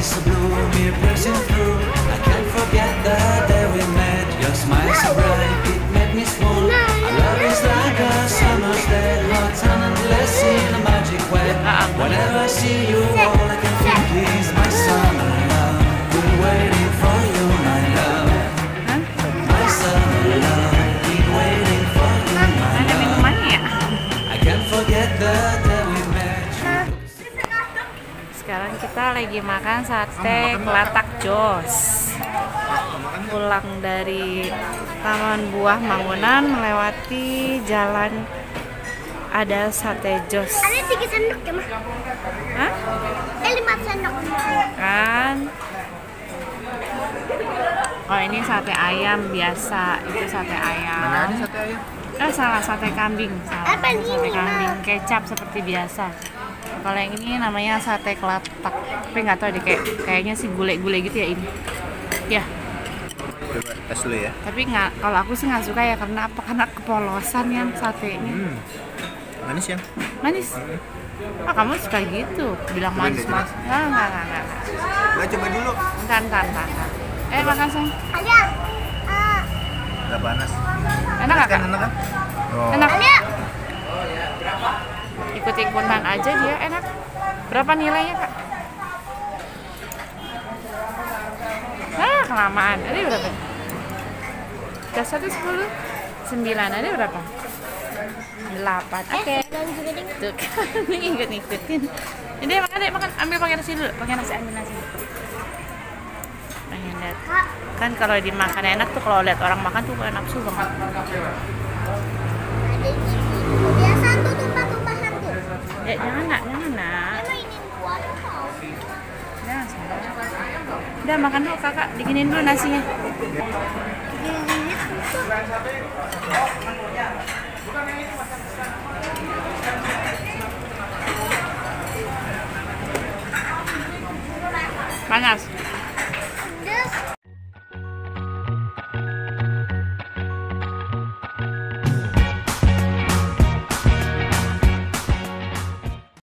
skies so blue, we're piercing through. I can't forget the day we met. Your smile so bright, it made me swoon. Our love is like a summer's day, hot and endless in a magic way. Whenever I see you, all I can think is my summer love. Been waiting for you, my love. My summer love. Been waiting for you, my Ada love. minumannya ya? I can't forget the day we met. Sekarang kita lagi makan sate kelatak Jos. Pulang dari Taman Buah Mangunan melewati jalan ada sate Jos. Ada 3 sendok ya, Mah? Hah? 5 sendok. Kan? Oh ini sate ayam biasa, itu sate ayam. Mana ada sate ayam? Salah, sate kambing. Salah, Apa sate ini, kambing, Ma? kecap seperti biasa. Kalau yang ini namanya sate kelatak. Tapi nggak tahu deh, kayaknya sih gulai-gulai gitu ya ini. Ya, Coba tes dulu ya. tapi nggak. Kalau aku sih nggak suka ya, karena apa? Karena kepolosan yang satenya. Manis ya? Manis. Ah, kamu suka gitu? Bilang Cobain manis deh, mas? Nggak. Nggak, coba dulu. Entar. Makan sayang. Ada. Nggak panas. Enak nggak kak? Enak kan? Oh. Enak. Ada. Ikut-ikutan aja dia, enak. Berapa nilainya kak? Kelamaan. Ada berapa? Udah 1, 10, 9. Ada berapa? 8. Oke. Dan juga ding. Tuh kan, ngikut-ngikutin. Jadi makan. Ambil pakai nasi dulu. Pakai nasi, ambil nasi. Pengen lihat. Kak, Kan kalau dimakan enak tuh, kalau lihat orang makan tuh kayak nafsu banget. ada di sini. Biasa tuh tumpah-tumpahan tuh. Jangan nak. Emang ini kuat tau. Jangan sayang. Udah makan dulu kakak, bikinin dulu nasinya. Panas.